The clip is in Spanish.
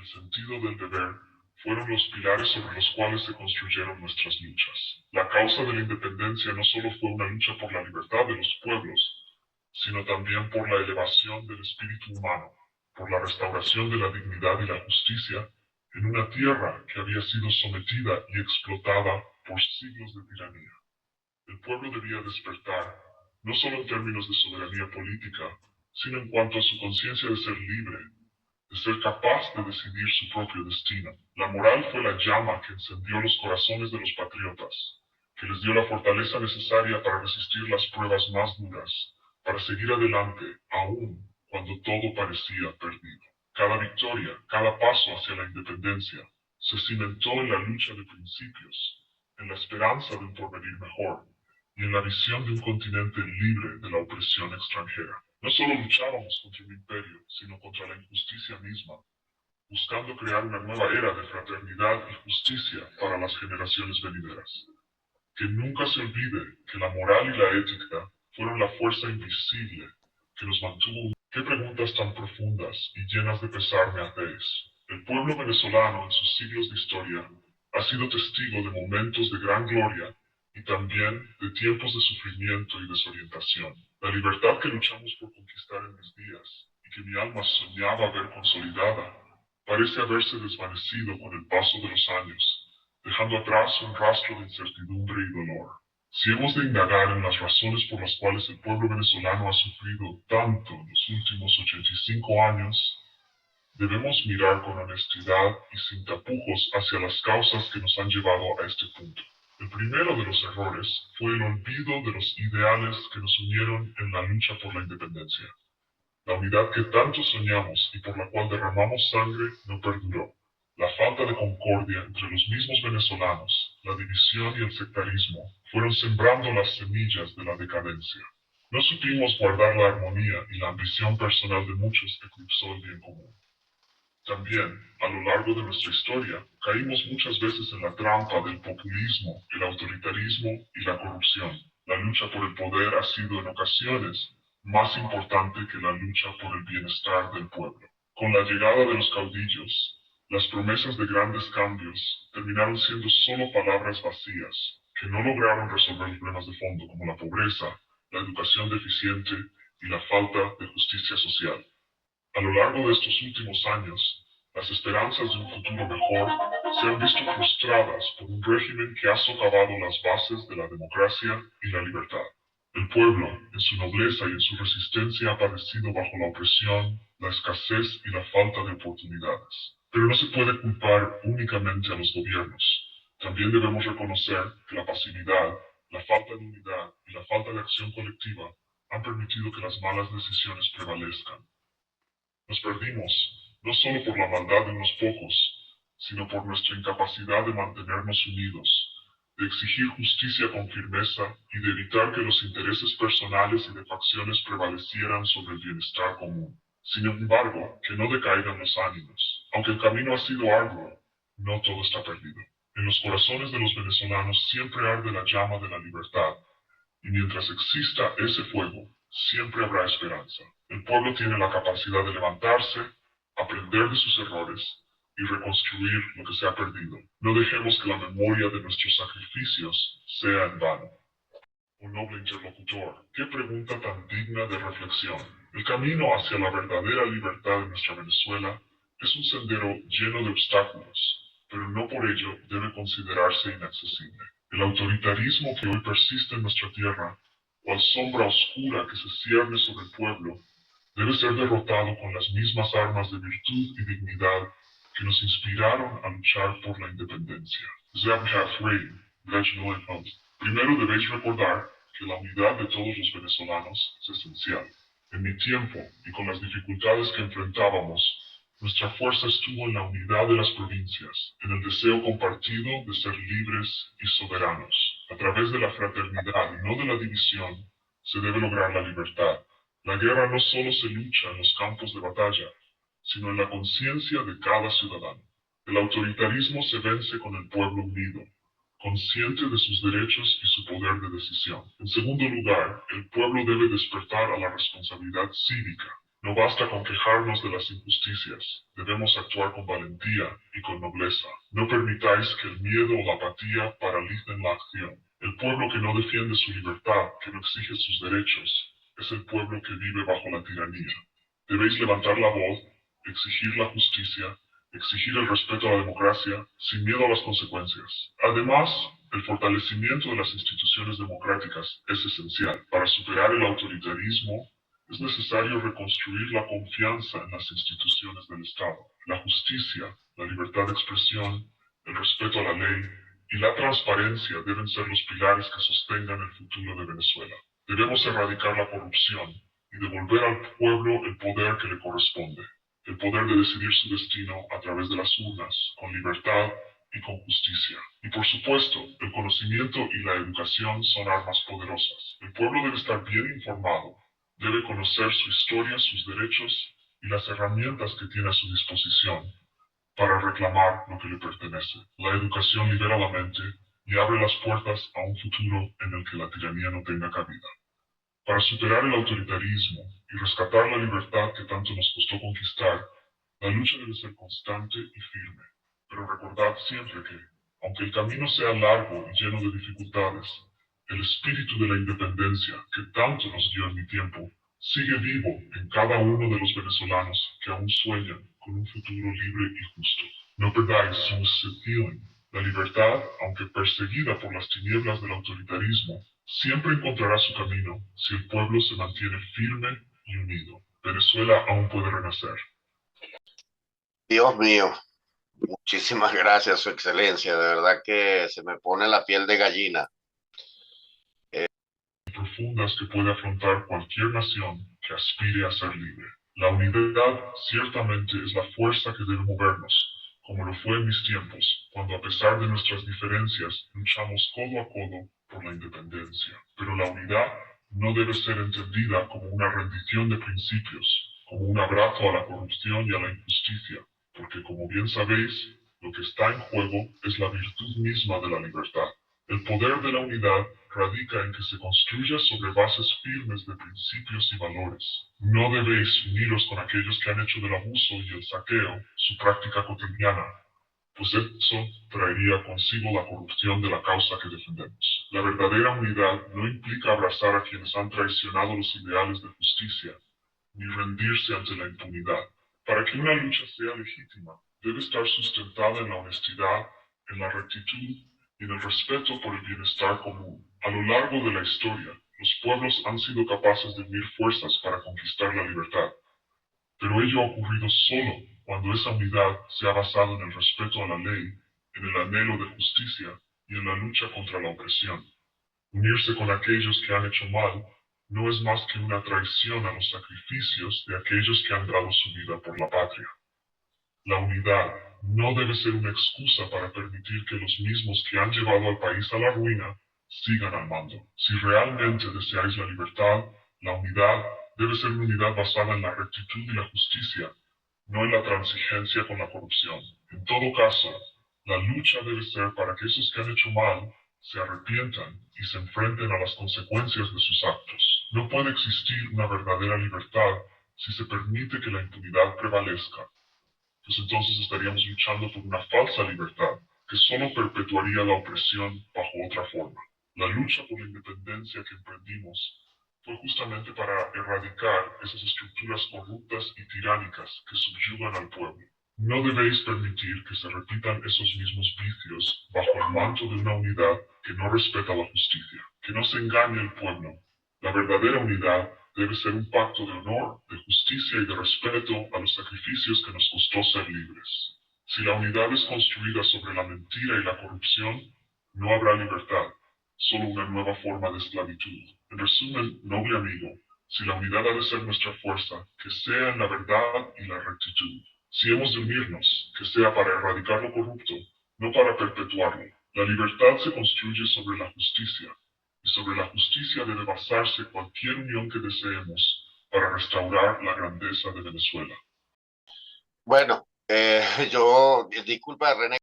el sentido del deber fueron los pilares sobre los cuales se construyeron nuestras luchas. La causa de la independencia no solo fue una lucha por la libertad de los pueblos, sino también por la elevación del espíritu humano, por la restauración de la dignidad y la justicia en una tierra que había sido sometida y explotada por siglos de tiranía. El pueblo debía despertar, no solo en términos de soberanía política, sino en cuanto a su conciencia de ser libre, de ser capaz de decidir su propio destino. La moral fue la llama que encendió los corazones de los patriotas, que les dio la fortaleza necesaria para resistir las pruebas más duras, para seguir adelante aún cuando todo parecía perdido. Cada victoria, cada paso hacia la independencia, se cimentó en la lucha de principios, en la esperanza de un porvenir mejor y en la visión de un continente libre de la opresión extranjera. No solo luchábamos contra un imperio, sino contra la injusticia misma, buscando crear una nueva era de fraternidad y justicia para las generaciones venideras. Que nunca se olvide que la moral y la ética fueron la fuerza invisible que nos mantuvo unidos. ¿Qué preguntas tan profundas y llenas de pesar me hacéis? El pueblo venezolano en sus siglos de historia ha sido testigo de momentos de gran gloria y también de tiempos de sufrimiento y desorientación. La libertad que luchamos por conquistar en mis días y que mi alma soñaba ver consolidada parece haberse desvanecido con el paso de los años, dejando atrás un rastro de incertidumbre y dolor. Si hemos de indagar en las razones por las cuales el pueblo venezolano ha sufrido tanto en los últimos 85 años, debemos mirar con honestidad y sin tapujos hacia las causas que nos han llevado a este punto. El primero de los errores fue el olvido de los ideales que nos unieron en la lucha por la independencia. La unidad que tanto soñamos y por la cual derramamos sangre no perduró. La falta de concordia entre los mismos venezolanos, la división y el sectarismo fueron sembrando las semillas de la decadencia. No supimos guardar la armonía y la ambición personal de muchos eclipsó el bien común. También, a lo largo de nuestra historia, caímos muchas veces en la trampa del populismo, el autoritarismo y la corrupción. La lucha por el poder ha sido en ocasiones más importante que la lucha por el bienestar del pueblo. Con la llegada de los caudillos, las promesas de grandes cambios terminaron siendo solo palabras vacías, que no lograron resolver los problemas de fondo como la pobreza, la educación deficiente y la falta de justicia social. A lo largo de estos últimos años, las esperanzas de un futuro mejor se han visto frustradas por un régimen que ha socavado las bases de la democracia y la libertad. El pueblo, en su nobleza y en su resistencia, ha padecido bajo la opresión, la escasez y la falta de oportunidades. Pero no se puede culpar únicamente a los gobiernos. También debemos reconocer que la pasividad, la falta de unidad y la falta de acción colectiva han permitido que las malas decisiones prevalezcan. Nos perdimos, no solo por la maldad de unos pocos, sino por nuestra incapacidad de mantenernos unidos, de exigir justicia con firmeza y de evitar que los intereses personales y de facciones prevalecieran sobre el bienestar común. Sin embargo, que no decaigan los ánimos. Aunque el camino ha sido arduo, no todo está perdido. En los corazones de los venezolanos siempre arde la llama de la libertad, y mientras exista ese fuego, siempre habrá esperanza. El pueblo tiene la capacidad de levantarse, aprender de sus errores y reconstruir lo que se ha perdido. No dejemos que la memoria de nuestros sacrificios sea en vano. Un noble interlocutor, qué pregunta tan digna de reflexión. El camino hacia la verdadera libertad de nuestra Venezuela es un sendero lleno de obstáculos, pero no por ello debe considerarse inaccesible. El autoritarismo que hoy persiste en nuestra tierra, cual sombra oscura que se cierne sobre el pueblo, debe ser derrotado con las mismas armas de virtud y dignidad que nos inspiraron a luchar por la independencia. Primero debéis recordar que la unidad de todos los venezolanos es esencial. En mi tiempo y con las dificultades que enfrentábamos, nuestra fuerza estuvo en la unidad de las provincias, en el deseo compartido de ser libres y soberanos. A través de la fraternidad y no de la división, se debe lograr la libertad. La guerra no solo se lucha en los campos de batalla, sino en la conciencia de cada ciudadano. El autoritarismo se vence con el pueblo unido, consciente de sus derechos y su poder de decisión. En segundo lugar, el pueblo debe despertar a la responsabilidad cívica. No basta con quejarnos de las injusticias, debemos actuar con valentía y con nobleza. No permitáis que el miedo o la apatía paralicen la acción. El pueblo que no defiende su libertad, que no exige sus derechos, es el pueblo que vive bajo la tiranía. Debéis levantar la voz, exigir la justicia, exigir el respeto a la democracia, sin miedo a las consecuencias. Además, el fortalecimiento de las instituciones democráticas es esencial. Para superar el autoritarismo, es necesario reconstruir la confianza en las instituciones del Estado. La justicia, la libertad de expresión, el respeto a la ley y la transparencia deben ser los pilares que sostengan el futuro de Venezuela. Debemos erradicar la corrupción y devolver al pueblo el poder que le corresponde, el poder de decidir su destino a través de las urnas, con libertad y con justicia. Y por supuesto, el conocimiento y la educación son armas poderosas. El pueblo debe estar bien informado, debe conocer su historia, sus derechos y las herramientas que tiene a su disposición para reclamar lo que le pertenece. La educación libera la mente y abre las puertas a un futuro en el que la tiranía no tenga cabida. Para superar el autoritarismo y rescatar la libertad que tanto nos costó conquistar, la lucha debe ser constante y firme. Pero recordad siempre que, aunque el camino sea largo y lleno de dificultades, el espíritu de la independencia que tanto nos dio en mi tiempo sigue vivo en cada uno de los venezolanos que aún sueñan con un futuro libre y justo. No perdáis su feeling. La libertad, aunque perseguida por las tinieblas del autoritarismo, siempre encontrará su camino si el pueblo se mantiene firme y unido. Venezuela aún puede renacer. Dios mío, muchísimas gracias, Su Excelencia. De verdad que se me pone la piel de gallina. Profundas que puede afrontar cualquier nación que aspire a ser libre. La unidad ciertamente es la fuerza que debe movernos, como lo fue en mis tiempos, cuando a pesar de nuestras diferencias luchamos codo a codo por la independencia. Pero la unidad no debe ser entendida como una rendición de principios, como un abrazo a la corrupción y a la injusticia, porque como bien sabéis, lo que está en juego es la virtud misma de la libertad. El poder de la unidad radica en que se construya sobre bases firmes de principios y valores. No debéis uniros con aquellos que han hecho del abuso y el saqueo su práctica cotidiana, pues eso traería consigo la corrupción de la causa que defendemos. La verdadera unidad no implica abrazar a quienes han traicionado los ideales de justicia, ni rendirse ante la impunidad. Para que una lucha sea legítima, debe estar sustentada en la honestidad, en la rectitud y en el respeto por el bienestar común. A lo largo de la historia, los pueblos han sido capaces de unir fuerzas para conquistar la libertad, pero ello ha ocurrido solo cuando esa unidad se ha basado en el respeto a la ley, en el anhelo de justicia y en la lucha contra la opresión. Unirse con aquellos que han hecho mal no es más que una traición a los sacrificios de aquellos que han dado su vida por la patria. La unidad no debe ser una excusa para permitir que los mismos que han llevado al país a la ruina sigan al mando. Si realmente deseáis la libertad, la unidad debe ser una unidad basada en la rectitud y la justicia, no en la transigencia con la corrupción. En todo caso, la lucha debe ser para que esos que han hecho mal se arrepientan y se enfrenten a las consecuencias de sus actos. No puede existir una verdadera libertad si se permite que la impunidad prevalezca, pues entonces estaríamos luchando por una falsa libertad que solo perpetuaría la opresión bajo otra forma. La lucha por la independencia que emprendimos fue justamente para erradicar esas estructuras corruptas y tiránicas que subyugan al pueblo. No debéis permitir que se repitan esos mismos vicios bajo el manto de una unidad que no respeta la justicia, que no se engañe el pueblo. La verdadera unidad debe ser un pacto de honor, de justicia y de respeto a los sacrificios que nos costó ser libres. Si la unidad es construida sobre la mentira y la corrupción, no habrá libertad, solo una nueva forma de esclavitud. En resumen, noble amigo, si la unidad ha de ser nuestra fuerza, que sea en la verdad y la rectitud. Si hemos de unirnos, que sea para erradicar lo corrupto, no para perpetuarlo. La libertad se construye sobre la justicia, y sobre la justicia debe basarse cualquier unión que deseemos para restaurar la grandeza de Venezuela. Bueno, disculpa, René.